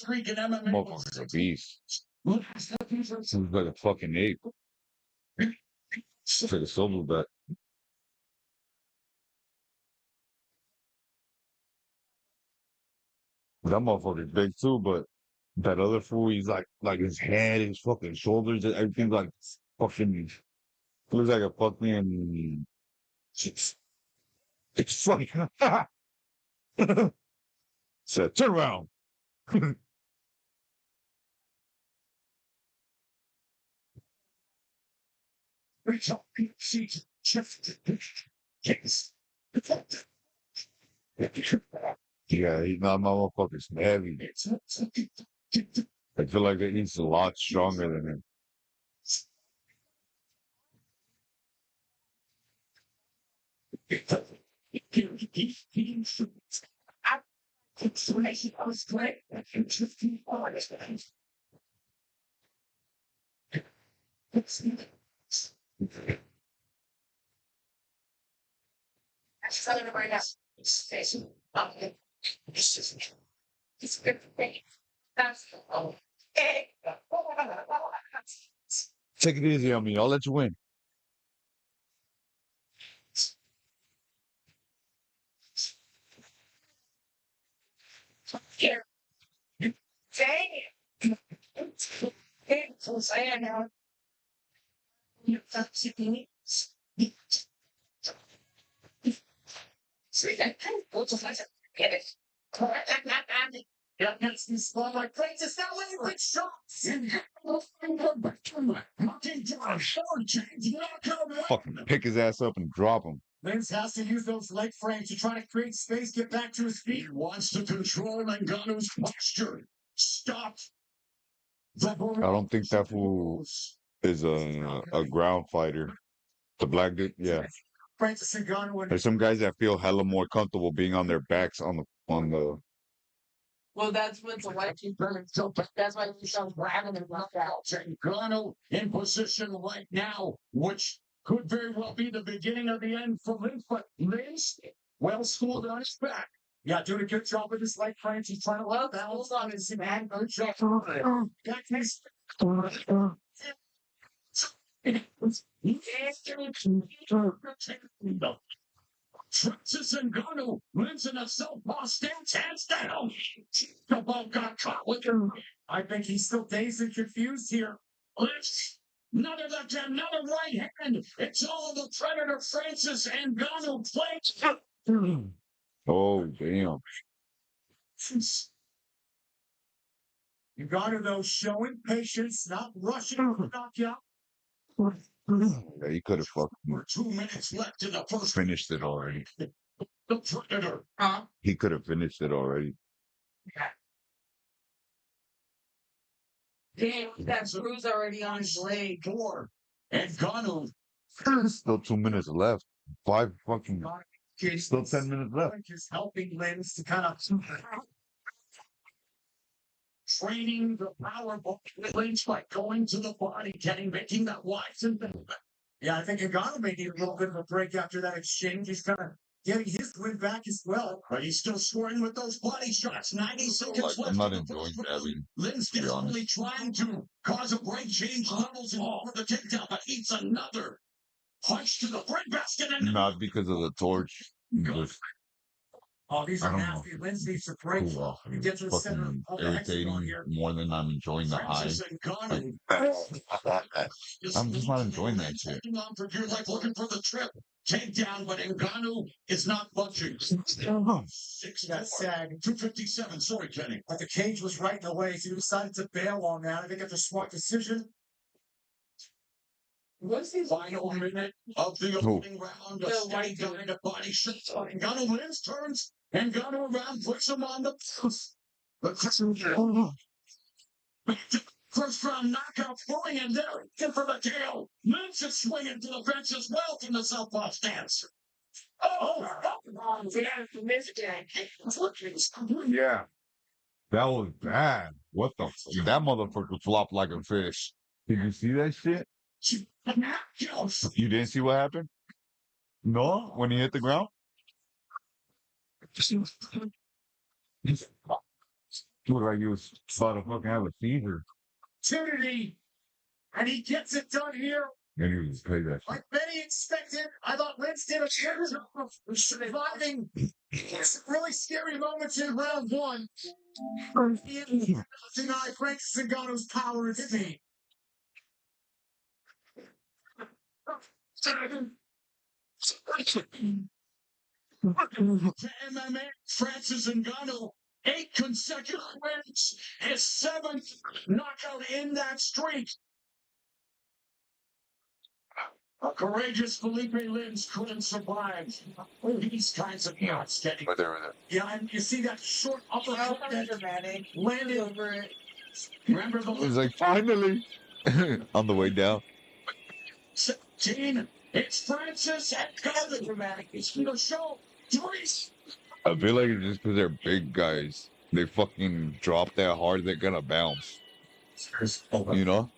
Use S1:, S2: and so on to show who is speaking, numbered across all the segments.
S1: Motherfucker's a beast. Seems like a fucking ape. For the silver bet. That motherfucker's big too, but that other fool, he's like his head, his fucking shoulders, and everything like fucking looks like a fucking. It's fucking. Said, turn around. Yeah, he's not my motherfucker's heavy. I feel like he's a lot stronger than him. Take it easy on me. I'll let you win. Fucking pick his ass up and drop him.
S2: Vince has to use those leg frames to try to create space, get back to his feet. He wants to control Ngannou's posture. Stop.
S1: I don't think that fool is a ground fighter. The black dude, yeah.
S2: Francis Ngannou.
S1: There's some guys that feel hella more comfortable being on their backs on the.
S2: Well, that's what's a white keeper. That's why he sounds grabbing and knocked out. Ngannou in position right now, which could very well be the beginning of the end for Vince. But Vince, well schooled on his back. Yeah, doing a good job with his leg frames. He's trying to balance on his hand. Good job. Back his. Francis Ngannou wins in a southpaw stance, hands down. The ball got caught with him. I think he's still dazed and confused here. Lifts. Another left hand, another right hand. It's all the predator Francis Ngannou plays.
S1: Oh damn!
S2: Ngannou though showing patience, not rushing to knock you out.
S1: Yeah, he could have fucking
S2: 2 minutes left in the first.
S1: finished it already.
S2: The predator.
S1: He could have finished it already.
S2: Damn, that bruise already on his leg. Four. Ngannou.
S1: Still 2 minutes left. Five fucking. Still 10 minutes left.
S2: Is helping Lens to kind of training the power ball Lens by going to the body, making that wide. Yeah, I think Ngannou may need a little bit of a break after that exchange. He's kind of getting his win back as well, but he's still scoring with those body shots. 90 seconds left.
S1: I'm not enjoying that.
S2: Lynn's desperately trying to cause a break, change levels, and over the takedown, but eats another punch to the breadbasket.
S1: Not because of the torch. Just,
S2: Oh, these are
S1: I don't
S2: nasty. Lynn's needs to break. He gets to the center
S1: fucking
S2: of the hexagon
S1: irritating
S2: here.
S1: more than I'm enjoying the high. I'm just not enjoying that shit.
S2: You're like looking for the trip. Takedown, but Ngannou is not budging. 6 got sag. 257. Sorry, Kenny. But the cage was right in the way, so he decided to bail on that. I think it's a smart decision. What's the final minute of the opening round? A steady kind of body shot. Ngannou wins, turns, and Ngannou around, puts him on the first round knockout, throwing in there, in for the tail. Lynch is swinging to the bench as well from the southpaw stance.
S1: Yeah. That was bad. What the? That motherfucker flopped like a fish. Did you see that shit? You didn't see what happened? No? When he hit the ground? Looked like he was about to fucking have a seizure.
S2: Opportunity, and he gets it done here.
S1: And he was paid that shit.
S2: Like many expected, I thought Lynch did a good job of surviving some really scary moments in round one. Deny Francis Ngannou's power and speed. To MMA, Francis Ngannou, 8 consecutive wins, his 7th knockout in that streak. A courageous Felipe Lins couldn't survive these kinds of shots.
S1: Right there.
S2: Yeah, and you see that short uppercut that
S3: dramatic.
S2: landed
S3: Over it.
S2: Remember
S1: It
S2: the
S1: was like, finally. On the way down.
S2: 17. It's Francis Ngannou.
S3: Dramatic.
S2: It's going to show Joyce.
S1: I feel like it's just because they're big guys. They fucking drop that hard, they're gonna bounce. You know?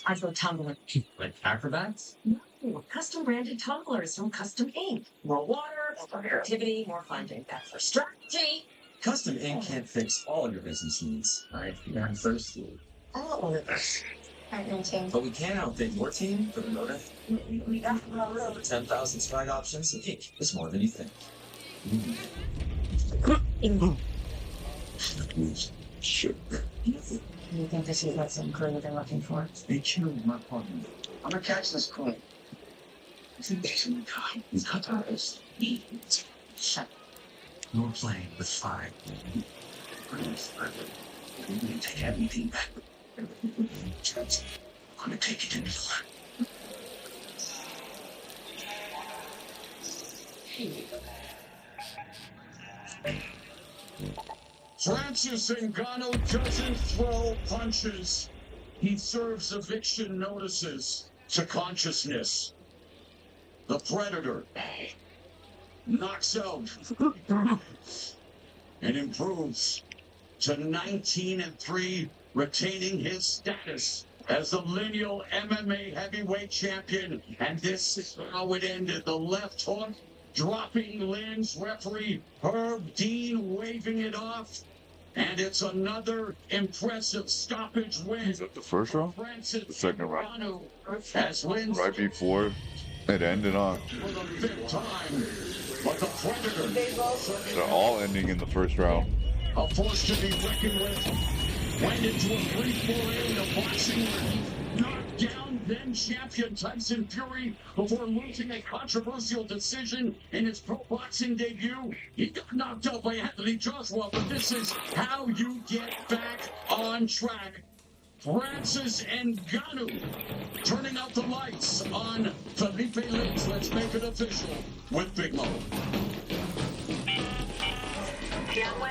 S4: I go tumbling.
S2: Like acrobats?
S4: No, custom branded tumblers from Custom Ink. More water, more creativity, more funding. That's our strategy.
S2: Custom Ink can't fix all of your business needs, right? You're thirsty.
S4: Oh, I can change.
S2: But we can outthink your team for the motive.
S4: We got
S2: Over 10,000 strike options, and ink is more than you think. Shit.
S4: You think this is what some crew they're looking for?
S2: They killed my partner. I'm gonna catch this coin. He's got this.
S4: Shut
S2: You're playing with fire. You can take everything back. I'm gonna take it into the Francis Ngannou doesn't throw punches. He serves eviction notices to consciousness. The Predator knocks out and improves to 19-3, retaining his status as the lineal MMA heavyweight champion. And this is how it ended. The left hook dropping Lynn's, referee Herb Dean waving it off. And it's another impressive stoppage win.
S1: Is that the first round?
S2: Francis
S1: The second round.
S2: Ngannou as Lynn's
S1: Right before it ended on.
S2: for the 5th time. But the Predator,
S3: They've also
S1: They're all ending in the first round.
S2: a force to be reckoned with, went into a brief foray into boxing, knocked down then champion Tyson Fury before losing a controversial decision in his pro boxing debut. He got knocked out by Anthony Joshua, but this is how you get back on track. Francis Ngannou turning out the lights on Felipe Lins. Let's make it official with Big Mo.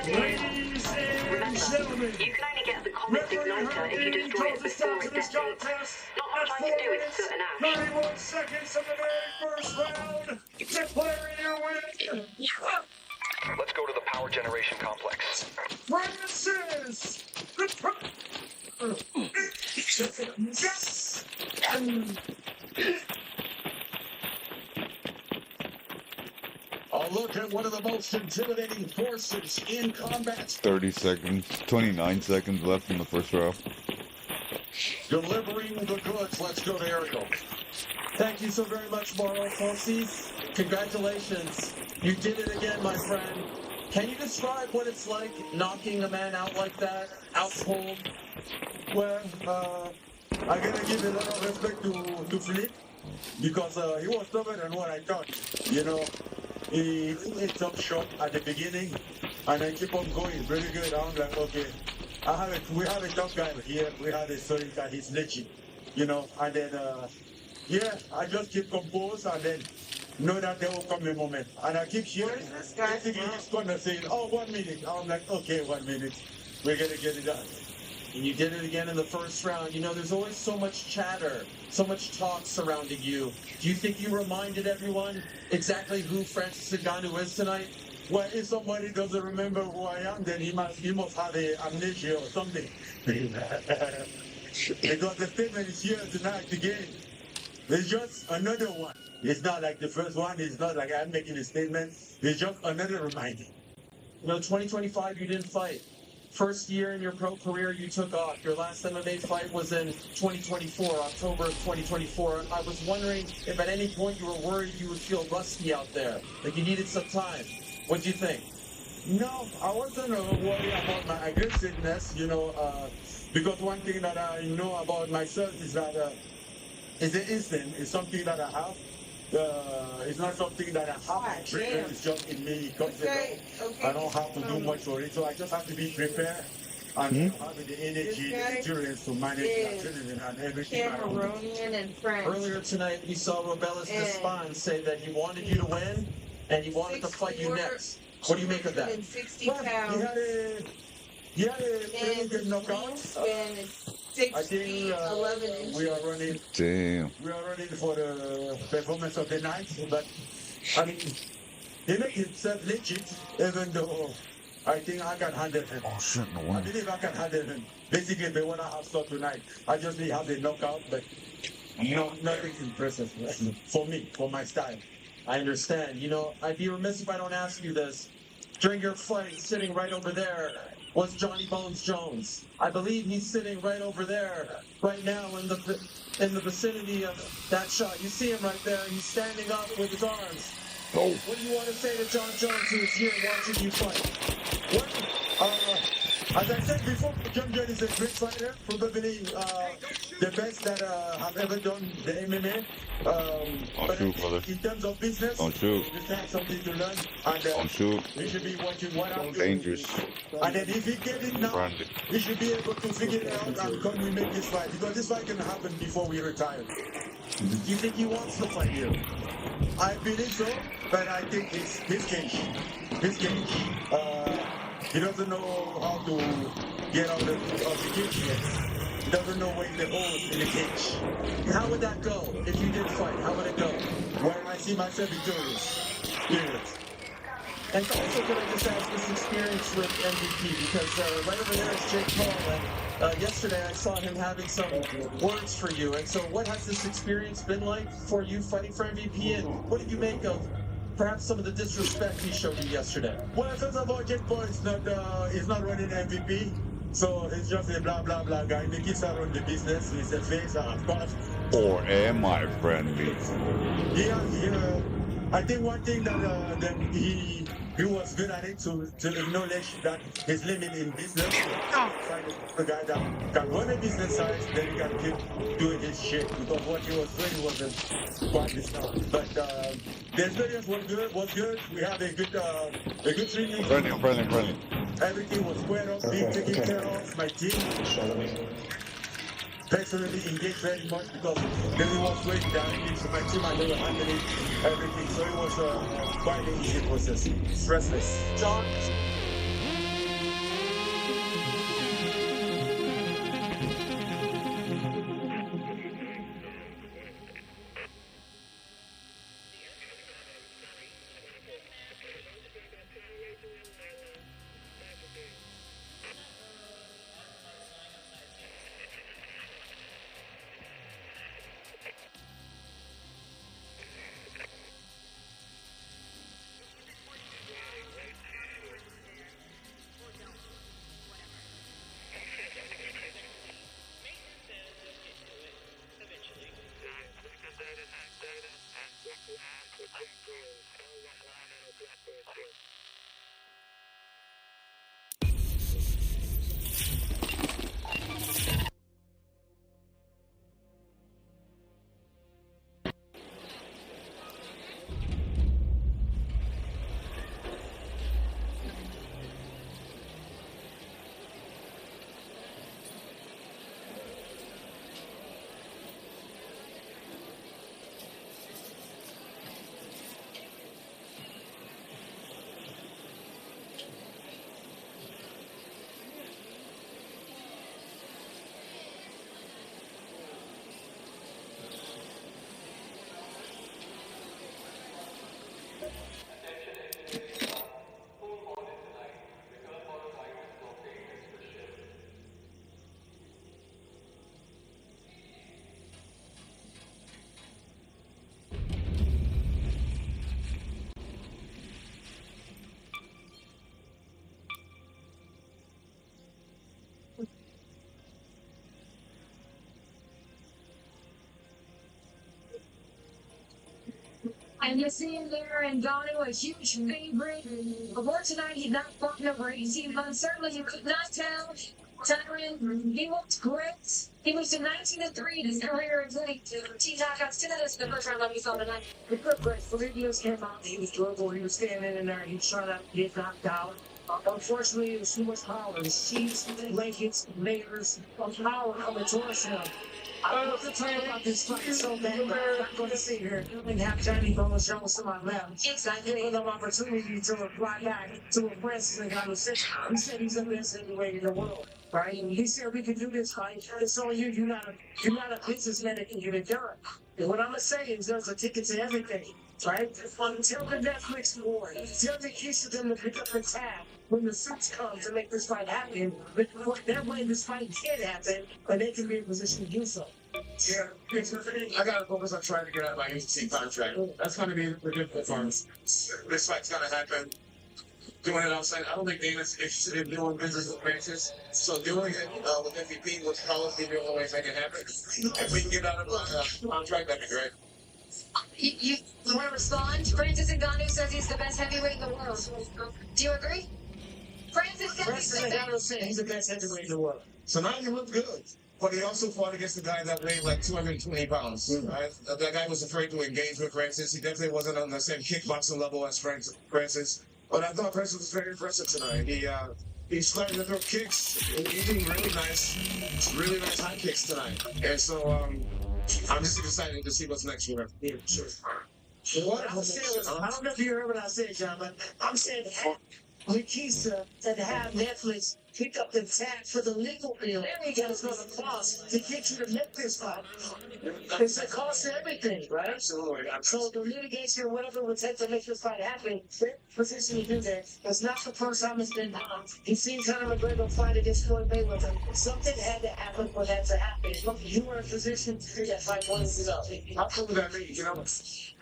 S2: Ladies and gentlemen,
S5: You can only get the comet igniter if you destroy it before it detonates. Not much I can do with soot and ash.
S2: 91 seconds of the very first round. Declaring your winner,
S6: Let's go to the power generation complex.
S2: Francis. Yes. A look at one of the most intimidating forces in combat.
S1: 30 seconds, 29 seconds left in the first round.
S2: Delivering the goods. Let's go to Ariel.
S7: Thank you so very much, Mauro Fonsees. Congratulations. You did it again, my friend. Can you describe what it's like knocking a man out like that, out cold?
S8: Well, I gotta give a lot of respect to Philippe because he was tougher than what I thought. You know, he took a tough shot at the beginning and then keep on going really good. I'm like, okay, we have a tough guy here. We have a solid guy. He's legit, you know. And then, yeah, I just keep composed and then know that there will come a moment. And I keep hearing,
S3: Where's this guy
S8: basically
S3: from?
S8: he's gonna say, oh, 1 minute. I'm like, okay, 1 minute. We're gonna get it done.
S7: And you did it again in the first round. You know, there's always so much chatter, so much talk surrounding you. Do you think you reminded everyone exactly who Francis Ngannou is tonight?
S8: Well, if somebody doesn't remember who I am, then he must have a amnesia or something. Because the statement is here tonight again. It's just another one. It's not like the first one. It's not like I'm making a statement. It's just another reminder.
S7: 2025, you didn't fight. First year in your pro career, you took off. Your last MMA fight was in 2024, October of 2024. I was wondering if at any point you were worried you would feel rusty out there, like you needed some time. What do you think?
S8: No, I wasn't worried about my aggressiveness, because one thing that I know about myself is that it's an instinct. It's something that I have. It's not something that I have to train. It's just in me. It comes along. I don't have to do much for it, so I just have to be prepared and having the energy, the endurance to manage the adrenaline and everything.
S3: Cameroonian and French.
S7: Earlier tonight, we saw Robelis Despan say that he wanted you to win and he wanted to fight you next. What do you make of that?
S3: 60
S8: Well,
S3: pounds.
S8: he had a pretty good knockout.
S3: And 6
S8: I think
S3: feet, 11 inches.
S8: we are running.
S1: Damn.
S8: We are running for the performance of the night, but I mean, he made himself legit, even though I think I can handle him.
S1: Oh shit, no
S8: I
S1: wonder.
S8: believe I can handle him. Basically, the one I have saw tonight, I just need to have the knockout, but nothing impressive for me, for my style.
S7: I understand. I'd be remiss if I don't ask you this. During your fight, sitting right over there was Johnny Bones Jones. I believe he's sitting right over there, right now in the vicinity of that shot. You see him right there. He's standing up with his arms.
S1: Oh.
S7: What do you want to say to John Jones, who is here watching you fight?
S8: As I said before, John Jones is a great fighter, probably the best that have ever done the MMA. But
S1: shoot, brother.
S8: in terms of business,
S1: Don't shoot.
S8: you still have something to learn, and
S1: Don't shoot.
S8: he should be watching what I'm doing.
S1: Dangerous.
S8: And then if he get it now,
S1: Branded.
S8: he should be able to figure it out and come we make this fight, because this fight can happen before we retire.
S7: Do you think he wants to fight you?
S8: I believe so, but I think it's his cage. His cage. He doesn't know how to get out of the cage yet. He doesn't know where the holes in the cage.
S7: How would that go if you did fight? How would it go?
S8: Where I see myself victorious. Period.
S7: And also, could I just ask this experience with MVP? Because right over there is Jake Paul, and yesterday I saw him having some words for you. And so, what has this experience been like for you fighting for MVP? And what did you make of perhaps some of the disrespect he showed you yesterday?
S8: Well, first of all, Jake Paul is not running MVP. So he's just a blah blah blah guy. He keeps around the business. He's a face, of course.
S1: Or am I friendly?
S8: I think one thing that he was good at it to acknowledge that his limit in business. Find a guy that can run a business size, then he can keep doing his shit, because what he was doing wasn't quite this now. But the experience was good. We had a good training.
S1: Friendly.
S8: Everything was squared up, being taken care of. My team personally engaged very much, because they was waiting down. So my team, they were handling everything. So it was quite an easy process, stressless.
S7: John?
S4: And you see him there and Ngannou, a huge favorite. Before tonight, he'd not fought in over 18 months. Certainly, you could not tell. Tyron, he looked great. He moves to 19-3 in his career in late. T knockouts, 10 of those in the first round, like we saw tonight.
S9: The good great. Felipios came out. He was durable. He was standing in there. He was trying to get knocked out. Unfortunately, it was too much power. The sheets, blankets, layers of power coming towards him. I love to tell you about this fight so bad, but I'm not going to sit here and have Johnny Bones Jones to my left.
S4: Exactly.
S9: Giving them opportunity to reply back to what Francis Ngannou said. He said he's the best heavyweight in the world, right? And he said we can do this fight. It's on you. You're not a businessman that can get it done. And what I'm going to say is there's a ticket to everything, right? Tell the Netflix war. Tell the keys to them to pick up the tab when the suits come to make this fight happen. But that way this fight can happen, but they can be in position to do so.
S2: Yeah, I gotta focus on trying to get out of my UFC contract. That's gonna be the difficult part. This fight's gonna happen. Doing it outside, I don't think Dana's interested in doing business with Francis. So doing it with MVP would probably be the only way to make it happen. If we can get out of my contract, that'd be great.
S4: You want to respond? Francis Ngannou says he's the best heavyweight in the world. Do you agree? Francis says he's the
S9: Ngannou
S4: best.
S9: said he's the best heavyweight in the world.
S2: So now he looked good. But he also fought against a guy that weighed like 220 pounds. Right? That guy was afraid to engage with Francis. He definitely wasn't on the same kickboxing level as Francis. But I thought Francis was very impressive tonight. He's starting to throw kicks. He's doing really nice high kicks tonight. And so I'm just excited to see what's next for him.
S9: Yeah, sure. What I'm saying was, I don't know if you heard what I said, John, but I'm saying Nikisa and have Netflix pick up the tab for the legal bill that it's going to cost to get you to make this fight. It's a cost to everything, right?
S2: Absolutely.
S9: So the litigation or whatever it would take to make this fight happen, they're position to do that. It's not the first time it's been done. You've seen Conor McGregor fight against Floyd Mayweather. Something had to happen for that to happen. You were in position to do that fight once it's up.
S2: How cool would that be? You know,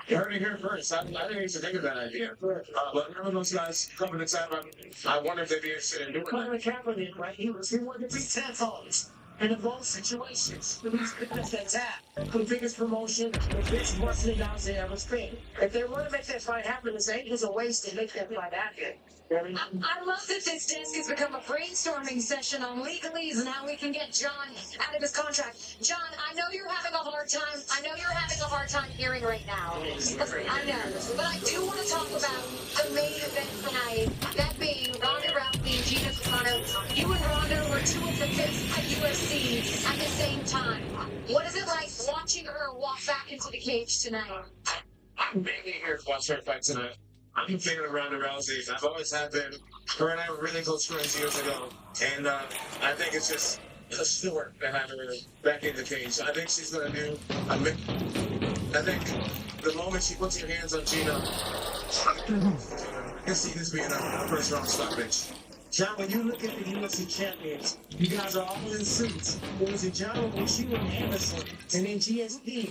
S2: you heard it here first. I didn't even think of that idea. But remember those guys coming to town? I wonder if they'd be interested in doing that.
S9: Conor Kaepernick, right? He wanted to be 10 fights. And in both situations, he's picked up that tab. The biggest promotion, the biggest marketing out there ever spent. If they want to make that fight happen, it's a waste to make that fight happen.
S4: I love that this desk has become a brainstorming session on legalese and how we can get John out of his contract. John, I know you're having a hard time. I know you're having a hard time hearing right now. I know. But I do want to talk about the main event tonight, that being Ronda Rousey and Gina Carano. You and Ronda were two of the best at UFC at the same time. What is it like watching her walk back into the cage tonight?
S2: I'm mainly here to watch her fight tonight. I'm a fan of Ronda Rousey. I've always have been. Her and I were really close friends years ago. And I think it's just a sport to have her back in the cage. I think she's going to do I think the moment she puts her hands on Gina, I can see this being a first round stoppage.
S9: John, when you look at the UFC champions, you guys are all in suits. It was a John O'Shea and Anderson, and then GSP.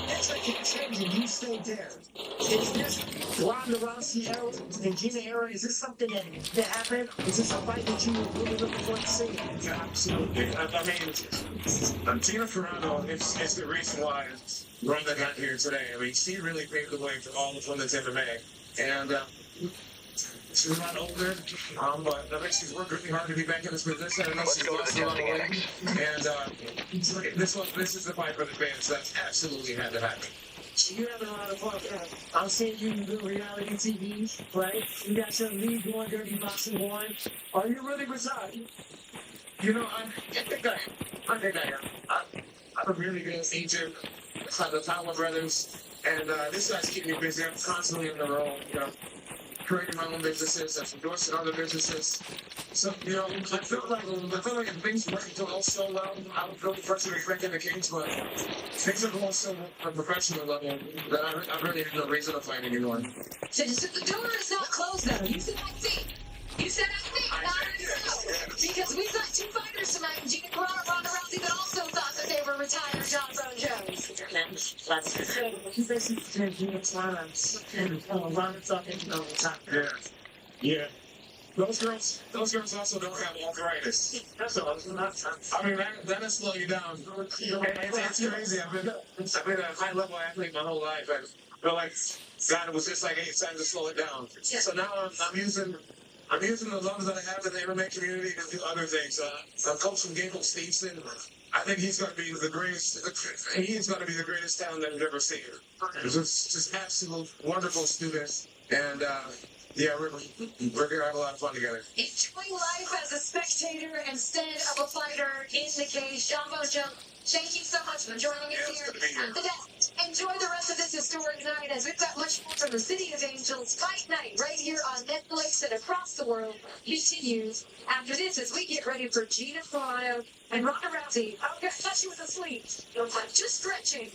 S9: That's like a changing. You stayed there. Is this Ronda Rousey era and Gina era? Is this something that happened? Is this a fight that you were really looking forward to see?
S2: Yeah, absolutely. I mean, Gina Carano, it's the reason why Ronda got here today. I mean, she really paved the way for all of women's MMA. And she's a lot older, but I think she's worked really hard to be back in this position. I know she's lost a lot of weight. And this is the fight for the fans. That's absolutely had to happen.
S9: You're having a lot of fun. I'm seeing you do reality TV, right? You got your league going, Dirty Boxing 1. Are you really retired?
S2: You know, I think I am. I'm a really good agent. It's like the Power Brothers. And this guy's keeping me busy. I'm constantly in the role, you know, creating my own businesses, I'm endorsing other businesses. So, you know, I feel like if things work out so well, I would feel the pressure to back in the cage, but things are going so on a professional level that I really have no reason to fight anymore.
S4: So the door is not closed though. You said I think. You said I think, not I know. Because we've got two fighters tonight, Gina Carano and Ronda Rousey, that also thought that they were retired John Brown Jones.
S9: You basically said Gina Carano and Ronda talking all the time.
S2: Yeah. Those girls also don't have arthritis.
S9: That's all.
S2: I mean, that'll slow you down. It's crazy. I've been a high-level athlete my whole life.
S8: But like, God was just like, hey, it's time to slow it down. So now I'm using the lungs that I have in the MMA community to do other things. I'm coaching Gable Stevenson. I think he's going to be the greatest. He's going to be the greatest talent that I've ever seen. Just absolute wonderful students, and yeah, we're going to have a lot of fun together.
S4: Enjoy life as a spectator instead of a fighter in the cage. John Bojo, thank you so much for joining us here at the desk. Enjoy the rest of this historic night as we've got much more from the City of Angels Fight Night right here on Netflix and across the world. continues after this as we get ready for Gina Carano and Ronda Rousey. Oh, I thought she was asleep. Just stretching.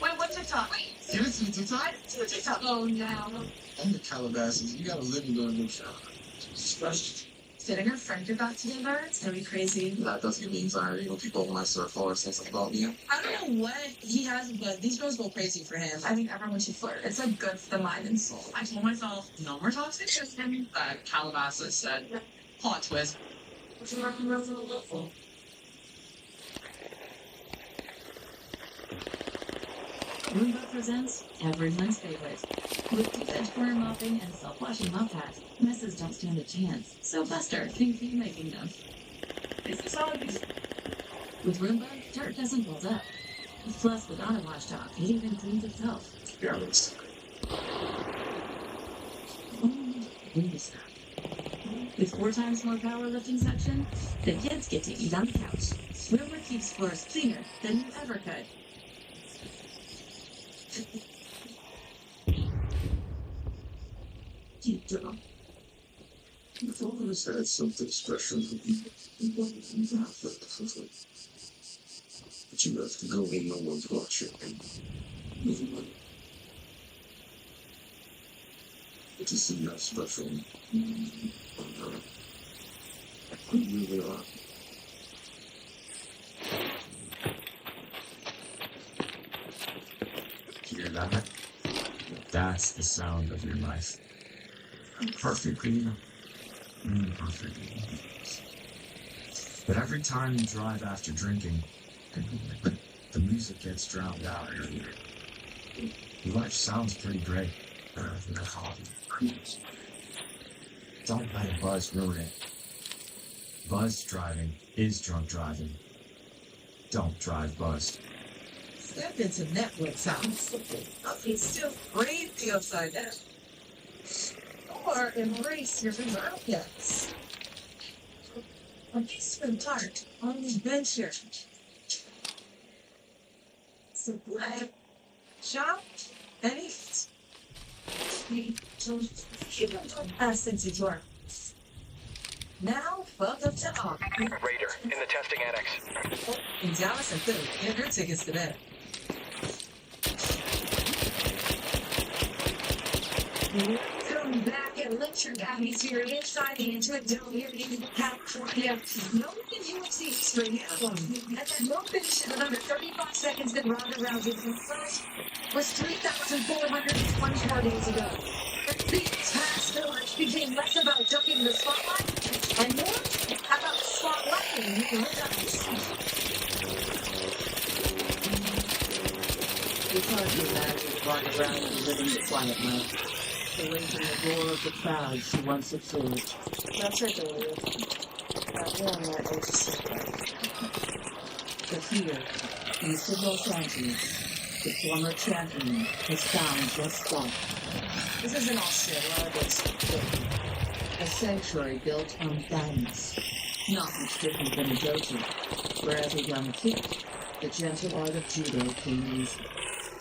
S4: Wait, what's TikTok?
S9: You listen to TikTok?
S4: TikTok. Oh, no.
S9: I'm the Calabasas. You gotta live and go to new shop.
S4: Did her friend about to give birth? It's gonna be crazy.
S9: That doesn't give me anxiety when people want to surf or since about me.
S10: I don't know what he has, but these girls go crazy for him.
S4: I think everyone should flirt. It's like good for the mind and soul.
S10: I told myself, no more toxic system. Calabasas said, plot twist.
S11: Roomba presents everyone's favorite. With two-edge corner mopping and self-washing mop packs, messes don't stand a chance. So Buster thinks he's making them. Is this all these? With Roomba, dirt doesn't build up. Plus, with auto wash top, it even cleans itself. Roomba stuff. With 4 times more powerlifting suction, the kids get to eat on the couch. Roomba keeps floors cleaner than you ever could.
S9: Deep down, you've always had something special for people. But you have to go when no one's watching. It isn't that special. You really are.
S2: Hear that? That's the sound of your life. Perfectly. Perfectly. But every time you drive after drinking, the music gets drowned out. Your life sounds pretty great. Don't let a buzz ruin it. Buzz driving is drunk driving. Don't drive buzzed.
S10: Step into Netflix house. It's still crazy upside down. Or embrace your reluctance. A peaceful tart on the bench here. So black shop and eat. Since it's work. Now, welcome to Hawk.
S6: Raider, in the testing annex.
S10: In Dallas and Philly, get your tickets to bed.
S4: Come back and lecture guys here inside the Intuit Dome here in California. No one can UFC straight out. At that no finish in under 35 seconds that Ronda Rousey first was 3,424 days ago. These past fillers became less about ducking the spotlight and more about spotlighting your guys.
S11: It's hard to imagine Ronda Rousey living the quiet life. Away from the roar of the crowd she once observed.
S10: That's right, Julia.
S11: But here, east of Los Angeles, the former champion has found just that.
S10: This isn't all shit. A lot of this.
S11: A sanctuary built on balance, not much different than a dojo, where as a young kid, the gentle art of judo came easy.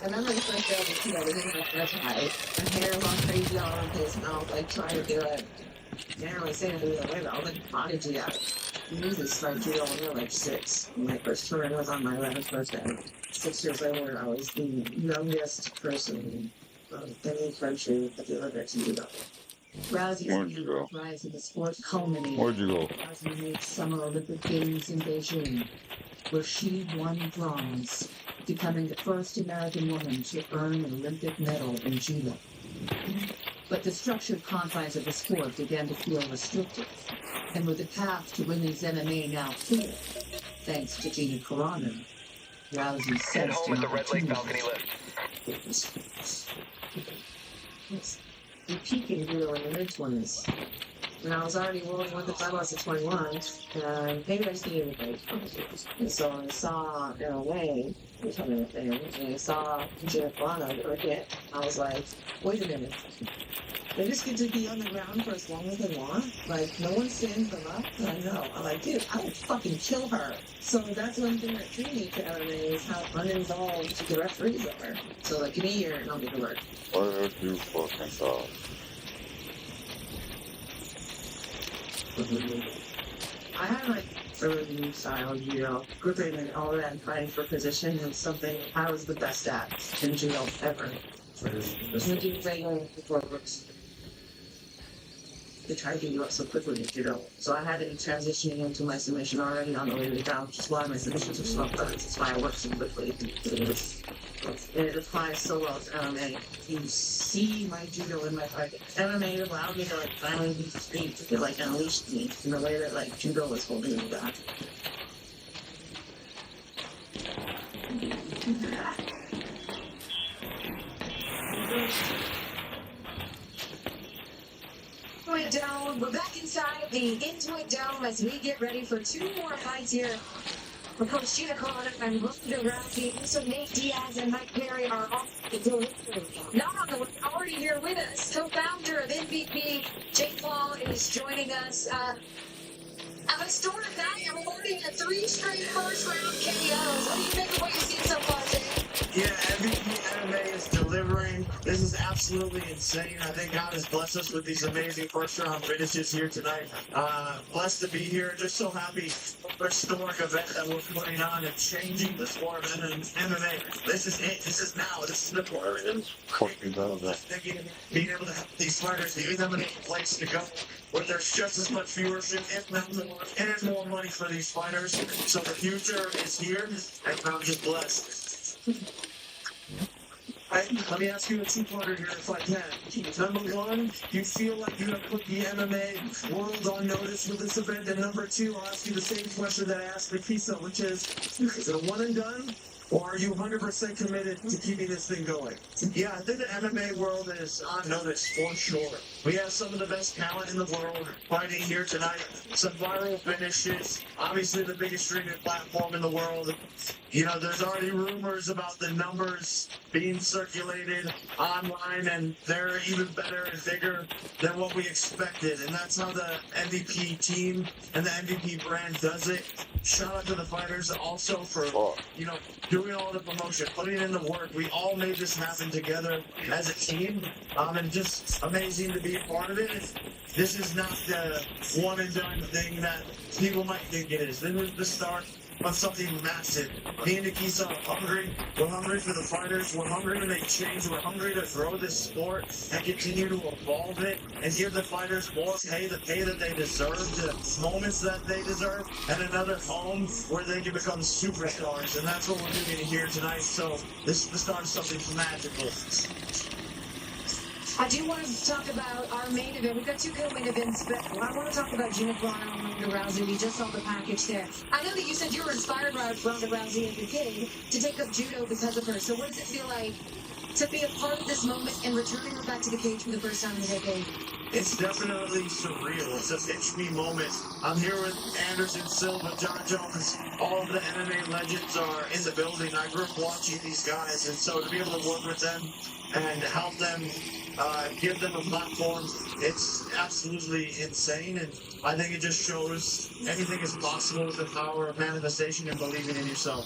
S10: I remember the first day I was together, he was like, that's high. My hair was crazy all over his mouth, like trying to do it. Didn't really say anything, like, wait, I was like, how did you do that? You knew this like judo when you were like 6. My first tournament was on my 11th birthday. 6 years later, I was the youngest person of any country that you ever to judo.
S11: Rousey's
S1: Where'd you go?
S11: rise in the sport culminated.
S1: Where'd you go?
S11: Rousey made Summer Olympic Games in Beijing, where she won bronze, becoming the first American woman to earn an Olympic medal in judo.
S10: But the structured confines of the sport began to feel restrictive. And with the path to women's MMA now clear, thanks to Gina Carano, Rousey
S6: Head
S10: sensed
S6: home
S10: an
S6: at the Red Lake
S10: opportunity.
S6: balcony lift.
S10: Yes. The peaking grew in the mid-20s. And I was already rolling with the 5 months at 21, and maybe I just needed a break. And so I saw, in a way, and I saw Gina Carano do it. I was like, wait a minute. They just get to be on the ground for as long as they want. Like, no one stands them up. And I know. I'm like, dude, I would fucking kill her. So that's one thing that drew me to MMA is how uninvolved the referees are. So, like, give me a year and I'll get to work.
S1: What you fucking saw?
S10: I had like early style judo, gripping and all that, and fighting for position was something I was the best at in judo ever. And do regular performance. They tried to do it so quickly in judo, so I had to be transitioning into my submission already on the way to the ground, which is why my submissions are so fast. That's why I work so quickly. And it applies so well to MMA. You see my judo in my fight. MMA allowed me to like finally be free. It like unleashed me in the way that like judo was holding me back.
S4: Intuit Dome. We're back inside the Intuit Dome as we get ready for 2 more fights here. For Coach Gina Carano and Ronda Rousey, also Nate Diaz and Mike Perry are off the door. Not on the way, already here with us. Co-founder of MVP, Jake Paul, is joining us. I'm a store of that. I'm awarding a 3 straight first-round KOs. What do you think of what you've seen so far, Jake?
S8: Yeah, MVP MMA is delivering. This is absolutely insane. I think God has blessed us with these amazing first-round finishes here tonight. Blessed to be here. Just so happy for a historic event that we're putting on and changing the sport of MMA. This is it. This is now. This is the part. Being able to have these fighters, giving them a place to go where there's just as much viewership, if not more, and more money for these fighters. So the future is here, and I'm just blessed. Let me ask you a two-parter here if I can. Number one, you feel like you have put the MMA world on notice with this event? And number two, I'll ask you the same question that I asked Nikisa, which is it a one and done? Or are you 100% committed to keeping this thing going? Yeah, I think the MMA world is on notice for sure. We have some of the best talent in the world fighting here tonight. Some viral finishes. Obviously the biggest streaming platform in the world. You know, there's already rumors about the numbers being circulated online, and they're even better and bigger than what we expected. And that's how the MVP team and the MVP brand does it. Shout out to the fighters also for, you know, doing all the promotion, putting in the work. We all made this happen together as a team, and just amazing to be a part of it. This is not the one and done thing that people might think it is. This is the start of something massive. Me and Nikisa are hungry. We're hungry for the fighters. We're hungry to make change. We're hungry to grow this sport and continue to evolve it and give the fighters more pay, the pay that they deserve, the moments that they deserve, and another home where they can become superstars. And that's what we're doing here tonight. So this is the start of something magical.
S4: I do want to talk about our main event. We've got 2 co-main events, but I want to talk about Gina Carano and Ronda Rousey. We just saw the package there. I know that you said you were inspired by Ronda Rousey as a kid to take up judo because of her. So what does it feel like to be a part of this moment and returning her back to the cage for the first time in a decade?
S8: It's definitely surreal. It's a pinch me moment. I'm here with Anderson Silva, John Jones. All of the MMA legends are in the building. I grew up watching these guys, and so to be able to work with them and help them, give them a platform, it's absolutely insane. And I think it just shows anything is possible with the power of manifestation and believing in yourself.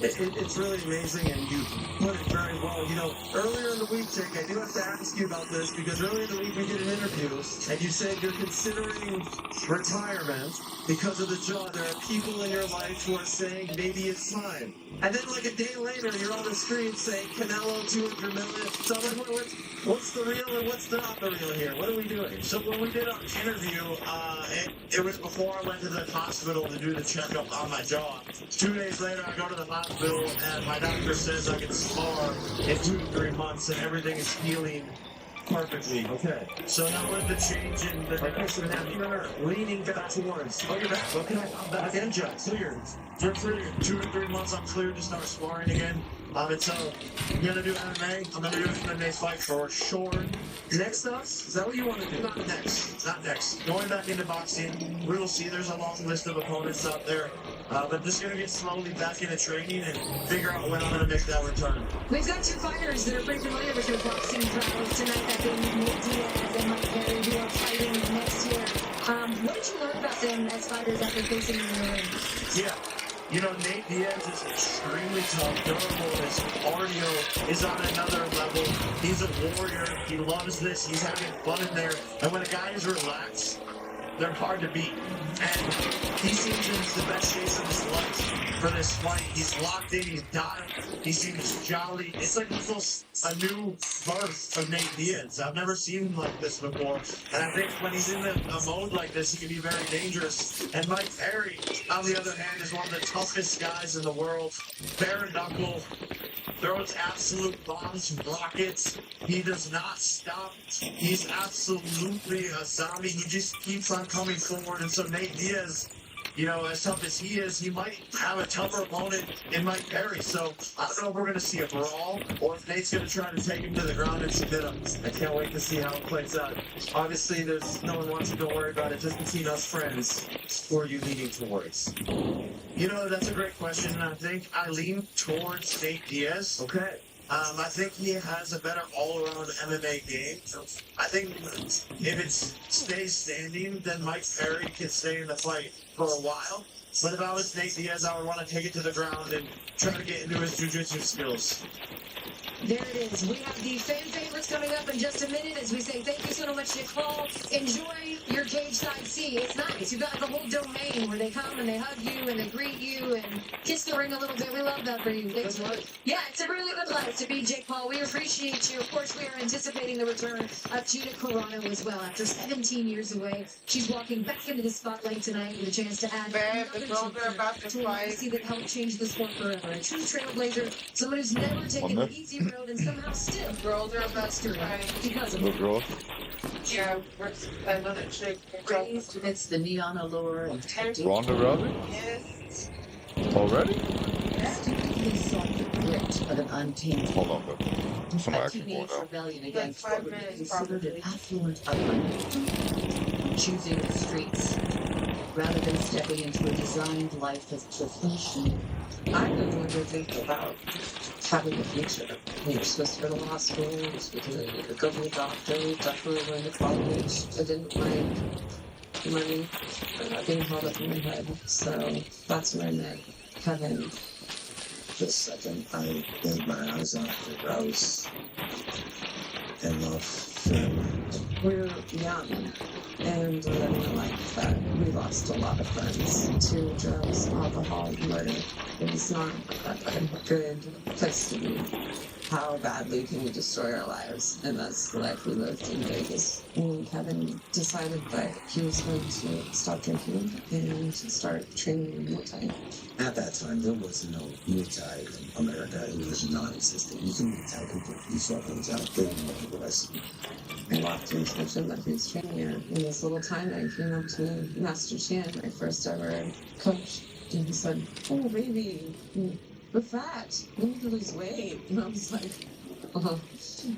S8: It's really amazing, and you put it very well. You know, earlier in the week, Jake, I do have to ask you about this, because earlier in the week we did an interview, and you said you're considering retirement because of the jaw. There are people in your life who are saying maybe it's time. And then like a day later, you're on the screen saying Canelo 200 million. So I'm like, what's the real and what's not the real here? What are we doing? So when we did our interview, it was before I went to the hospital to do the checkup on my jaw. 2 days later, I go to the hospital, and my doctor says I can spar in 2 to 3 months, and everything is healing perfectly.
S7: Okay.
S8: So now with the change in the
S7: Okay, so now you're leaning back towards.
S8: Look at that.
S7: Okay, I'm back in.
S8: Cleared. You're cleared. 2 to 3 months, I'm cleared to start sparring again. And so I'm gonna do MMA. I'm gonna do an MMA fight for sure.
S7: Next up, is that what you want to do?
S8: Not next. Not next. Going back into boxing, we will see. There's a long list of opponents out there. But just gonna get slowly back into training and figure out when I'm gonna make that return.
S4: We've got two fighters that are pretty familiar with your boxing travels tonight, that being Nate Diaz and Mike Perry, who are fighting next year. What did you learn about them as fighters after facing them in the ring?
S8: Yeah. You know, Nate Diaz is extremely tough, durable. His cardio is on another level. He's a warrior. He loves this. He's having fun in there. And when a guy is relaxed, they're hard to beat. And he seems in the best shape of his life for this fight. He's locked in. He's dying. He seems jolly. It's like a new birth of Nate Diaz. I've never seen him like this before. And I think when he's in a mode like this, he can be very dangerous. And Mike Perry, on the other hand, is one of the toughest guys in the world. Bare knuckle. Throws absolute bombs, rockets. He does not stop. He's absolutely a zombie. He just keeps on coming forward. And so Nate Diaz, you know, as tough as he is, he might have a tougher opponent in Mike Perry. So I don't know if we're going to see a brawl or if Nate's going to try to take him to the ground and submit him.
S7: I can't wait to see how it plays out. Obviously, there's no one wants you to worry about it. Just between us friends, who are you leaning towards?
S8: You know, that's a great question. And I think I lean towards Nate Diaz.
S7: Okay.
S8: I think he has a better all-around MMA game. I think if it stays standing, then Mike Perry can stay in the fight for a while. But if I was Nate Diaz, I would want to take it to the ground and try to get into his jiu-jitsu skills.
S4: There it is. We have the fan favorites coming up in just a minute as we say thank you so much, Nicole. Enjoy your cage side C. It's nice. You've got the whole domain where they come and they hug you and they greet you and kiss the ring a little bit. We love that for you.
S7: That's right.
S4: Yeah, it's a really good life to be Jake Paul. We appreciate you. Of course, we are anticipating the return of Gina Carano as well. After 17 years away, she's walking back into the spotlight tonight with a chance to add another to a legacy that helped change the sport forever. A true trailblazer, someone who's never taken an easy road and somehow still girls are about to because of
S1: Look, girl.
S3: Yeah, another chick.
S11: It's the neon allure of
S1: Ronda Rousey?
S3: Yes.
S1: Already?
S11: stupidly sought the grit of an untamed
S1: Hold on, but somebody
S11: a
S1: actually
S11: teenage
S1: pulled out.
S11: rebellion against
S3: Like 5
S11: what would be
S3: minutes,
S11: considered an
S3: probably.
S11: affluent upbringing, choosing the streets rather than stepping into a designed life as profession.
S10: I don't want to think about having a future. You're supposed to go to law school, you're supposed to go be a doctor, definitely went to college. I didn't like money being held up in my head. So that's when I met Kevin.
S12: The second I laid my eyes on it, I was in love.
S10: We're young, and we didn't realize that we lost a lot of friends to drugs, alcohol, murder. It's not a good place to be. How badly can we destroy our lives? And that's the life we lived in Vegas. And Kevin decided that he was going to stop drinking and start training in Muay Thai.
S12: At that time, there was no Muay Thai in America. It was non-existent. You can Muay Thai people, you saw things out there in the West.
S10: I walked into the gym that he was training at, and this little Thai came up to me, Master Chan, my first ever coach, and he said, "Oh, baby, you're fat. You need to lose weight." And I was like,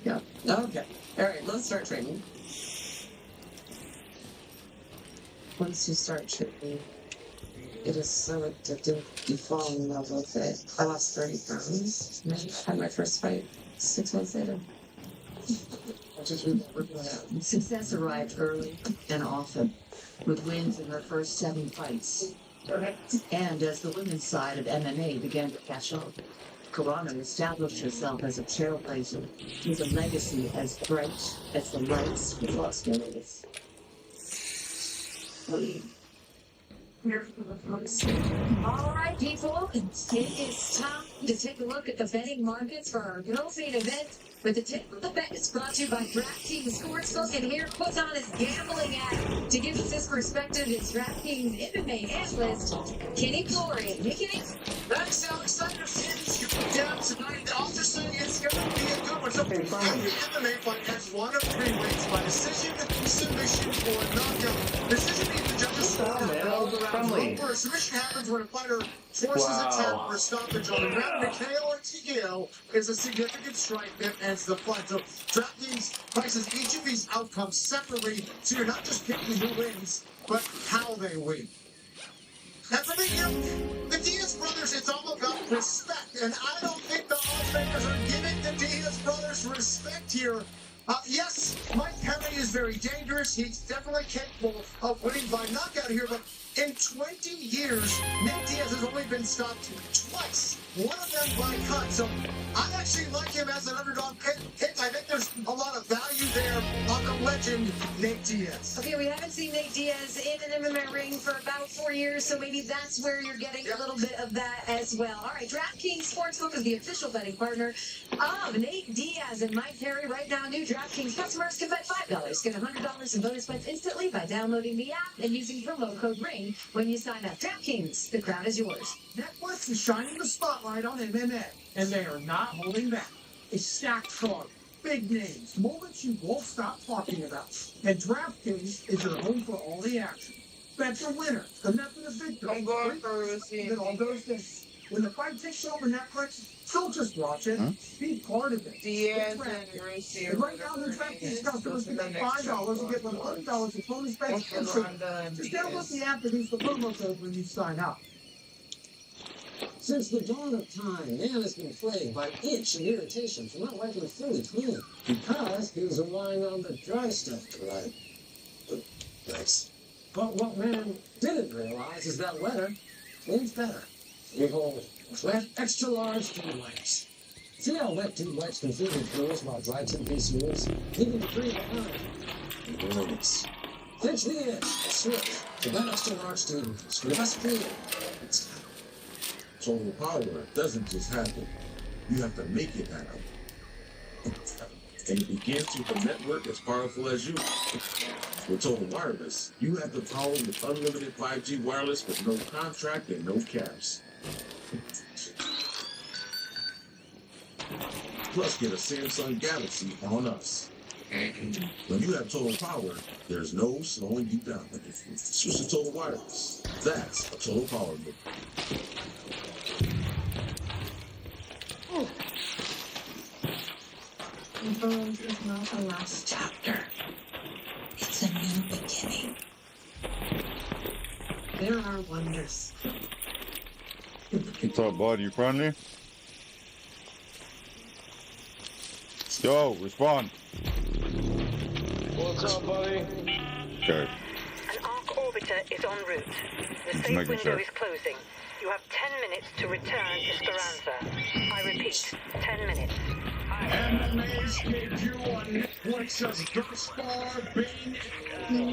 S10: yeah, okay. All right, let's start training. Once you start training, it is so addictive. You fall in love with it. I lost 30 pounds, and I had my first fight 6 months later.
S11: Success arrived early and often, with wins in her first 7 fights. And as the women's side of MMA began to catch up, Carano established herself as a trailblazer with a legacy as bright as the lights of Las Vegas.
S4: All right, people, it is time to take a look at the betting markets for our girls' main event. But the tip of the bet is brought to you by DraftKings Sportsbook, and here puts on his gambling act to give us his perspective is DraftKings MMA analyst Kenny Florian. Hey, Kenny.
S2: That's how excited it is. Going down tonight. Obviously, it's going to be a good one. So
S7: Every MMA fight has one of three ways: by decision, submission, or knockout. Decision means the judges stop all the rounds over. A submission happens when a fighter forces a tap or a stoppage on a round. A KO or TKO is a significant strike that ends the fight. So DraftKings prices each of these outcomes separately, so you're not just picking who wins, but how they win. That's the thing, the Diaz brothers, it's all about respect, and I don't think the odds makers are giving the Diaz brothers respect here. Yes, Mike Perry is very dangerous. He's definitely capable of winning by knockout here, but in 20 years, Nate Diaz has only been stopped twice, one of them by cut. So I actually like him as an underdog pick. I think there's a lot of value there on the legend, Nate Diaz.
S4: Okay, we haven't seen Nate Diaz in an MMA ring for about 4 years, so maybe that's where you're getting a little bit of that as well. All right, DraftKings Sportsbook is the official betting partner of Nate Diaz and Mike Perry. Right now, new DraftKings customers can bet $5. Get $100 in bonus bets instantly by downloading the app and using promo code RING when you sign up. DraftKings, the crown is yours.
S9: Netflix is shining the spotlight on MMA, and they are not holding back. A stacked card, big names, moments you won't stop talking about. And DraftKings is your home for all the action. Bet the winner, the method of victory.
S3: I'm going for Rusi.
S9: It all goes this. When the fight takes over Netflix, don't just watch it. Be part of it.
S3: Diaz and Rusi.
S9: And right now, the DraftKings customers can bet $5 and get $100 in bonus bets instantly. Just download the app and use the promo code when you sign up.
S12: Since the dawn of time, man has been plagued by itch and irritation from not liking food clean because he was relying on the dry stuff to ride. Nice. But what man didn't realize is that wetter cleans better. Behold, wet extra large dude wipes. See how wet dude wipes completely close while dry toothpaste smooths, leaving debris behind. Brilliance. Fix the itch. Switch to that extra large dude. Screw us clean. It's
S8: Total power doesn't just happen. You have to make it happen. And it begins with a network as powerful as you. With Total Wireless, you have the power with unlimited 5G wireless with no contract and no caps. Plus, get a Samsung Galaxy on us. When you have total power, there's no slowing you down. Switch to Total Wireless. That's a total power move.
S10: Influence is not the last chapter. It's a new beginning. There are wonders.
S1: What's up, bud? You friendly? Yo, respond.
S13: What's up, buddy?
S1: Okay.
S5: An Arc Orbiter is en route. The
S1: Just
S5: safe
S1: making
S5: window
S1: sure.
S5: is closing. You have 10 minutes to return to Speranza. I repeat, 10 minutes.
S2: MMA's debut on Netflix has thus far been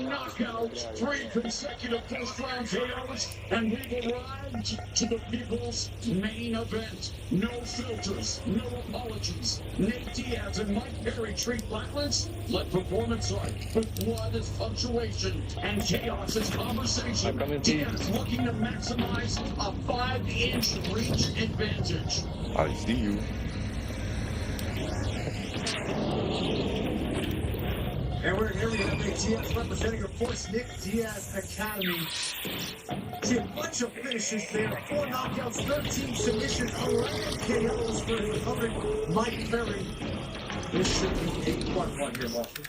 S2: knockouts, 3 consecutive first-round KOs, and we've arrived to the people's main event. No filters, no apologies. Nate Diaz and Mike Perry treat violence like performance art, with blood as punctuation and chaos as conversation. Diaz looking to maximize a 5-inch reach advantage.
S1: I see you.
S7: And we're here, we have Nate Diaz representing, of course, Nick Diaz Academy. See a bunch of finishes there, 4 knockouts, 13 submissions, 11 KOs for the opponent, Mike Perry. This should be a 1-1 here, Walter.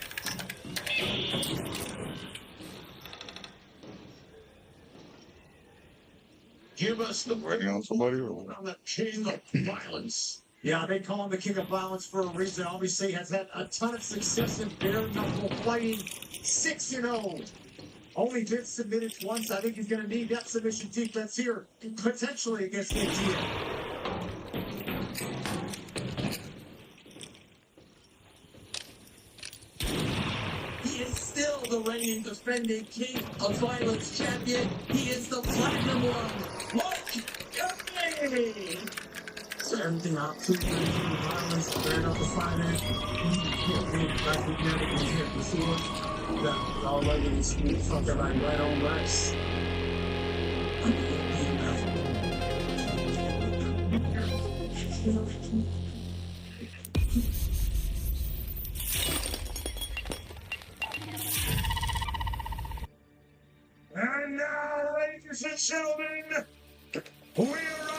S2: Give us the
S1: Waiting on somebody?
S2: on the king of violence.
S7: Yeah, they call him the King of Violence for a reason. Obviously, has had a ton of success in bare knuckle fighting. 6-0. Only been submitted once. I think he's going to need that submission defense here, potentially against Nate Diaz. He is still the reigning, defending King of Violence champion. He is the Platinum One, Mike Perry. Everything out to violence, ran off the side of it. Like we've never been here before. That all over the street, fucking like right on rice.
S8: And now, ladies and gentlemen, we are